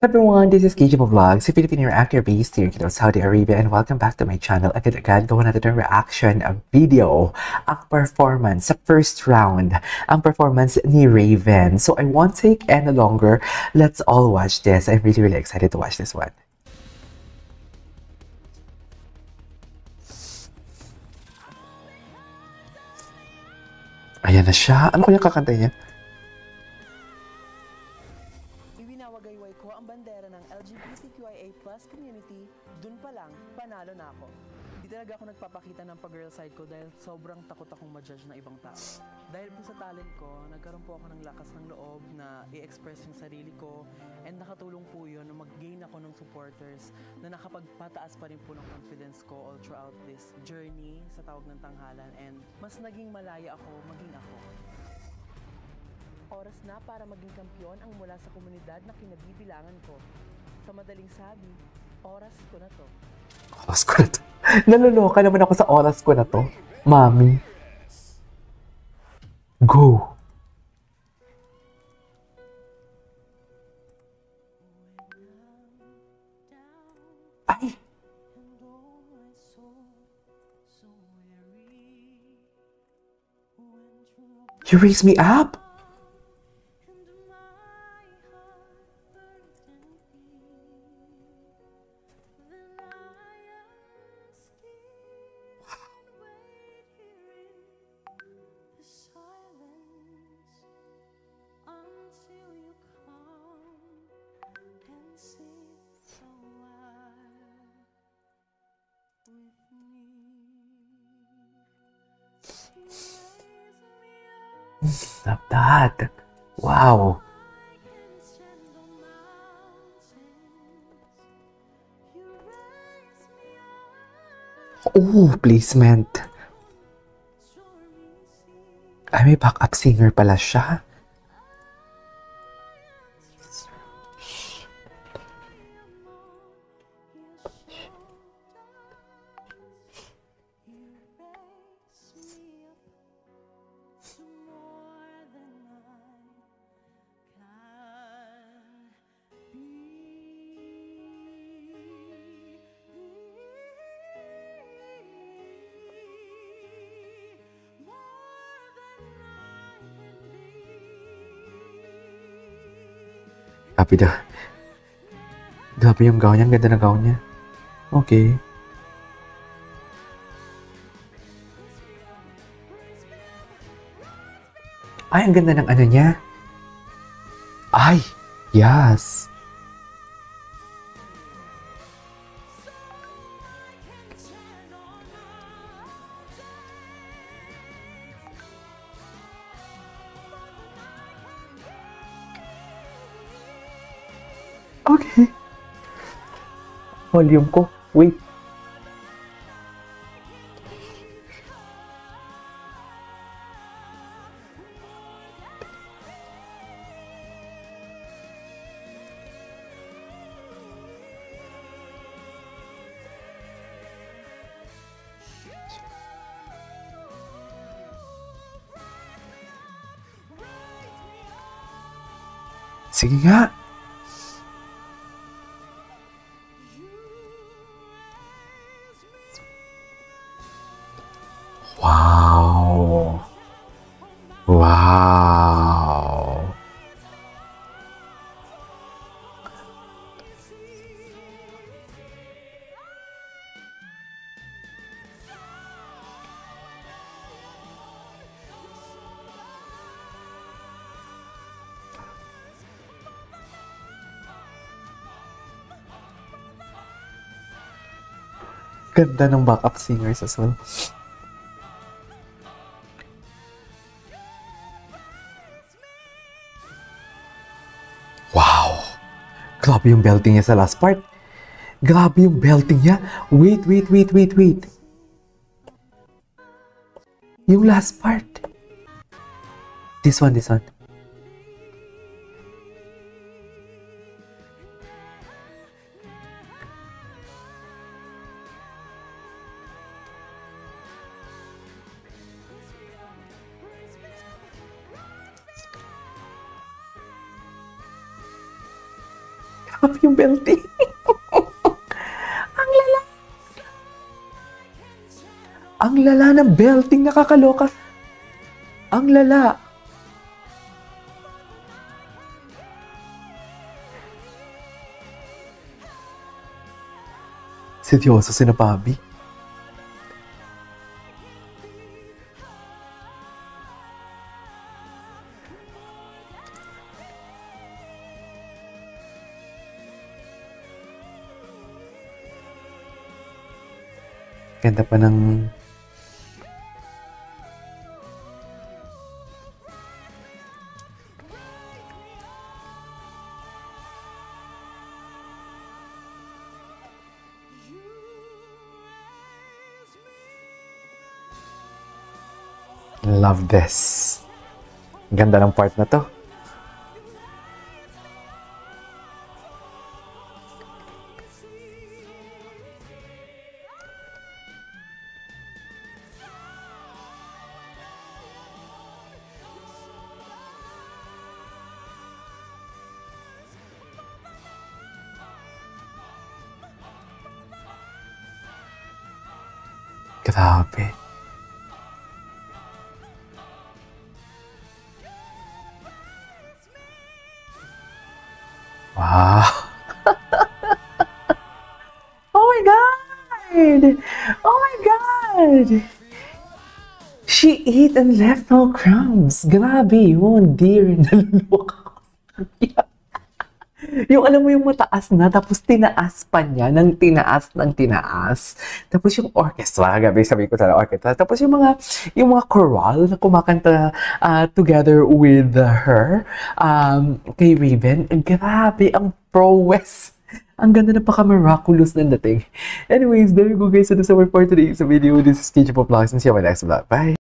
Everyone, this is KJ Vlogs, a Filipino reactor based here in Saudi Arabia, and welcome back to my channel. Agad-agad gawa natin ng reaction video, ang performance sa first round, ang performance ni Raven. So I won't take any longer. Let's all watch this. I'm really excited to watch this one. Ayan na siya. Ano kaya kakantay niya? Iwinawagayway ko ang bandera ng LGBTQIA+ community, dun pa lang, panalo na ako. Di talaga ako nagpapakita ng pag-girl side ko dahil sobrang takot akong ma-judge ng ibang tao. Dahil po sa talent ko, nagkaroon po ako ng lakas ng loob na i-express yung sarili ko, and nakatulong po yun na mag-gain ako ng supporters na nakapagpataas pa rin po ng confidence ko all throughout this journey sa Tawag ng Tanghalan, and mas naging malaya ako maging ako. Oras na para maging kampiyon ang mula sa komunidad na kinabibilangan ko. Sa madaling sabi, oras ko na to. Oras ko na to. Naluloka naman ako sa oras ko na to. Mami. Go. Ay. You raise me up. Stop that. Wow. Oh, placement. Ay, may backup singer pala siya. Grabe na. Grabe yung gown niya. Ang ganda na gown niya. Okay. Ay, ang ganda ng ano niya. Ay, yes. Okay. Volume ko. Wait. Sige nga. Wow. Wow. Ganda ng backup singers as well. Wow! Grabe yung belting niya sa last part. Grabe yung belting niya. Wait. Yung last part. This one. Grabe yung belting. Ang lala. Ang lala ng belting, nakakaloka. Ang lala. Seryoso si na Bobby. Ganda pa ng love this. Ganda ng part na to. Grabe. Wow. Oh my God. Oh my God. She ate and left no crumbs. Grabe yun, dear. Naluluwa ako. Yung alam mo yung mataas na, tapos tinaas pa niya, ng tinaas ng tinaas. Tapos yung orchestra, gabi sabi ko sa orchestra. Tapos yung mga choral na kumakanta together with her, kay Raven. Grabe, ang prowess. Ang ganda na paka-miraculous ng dating. Anyways, there you go guys. So, this is our for today sa video. This is KJ Pop Vlogs and see you on my next vlog. Bye!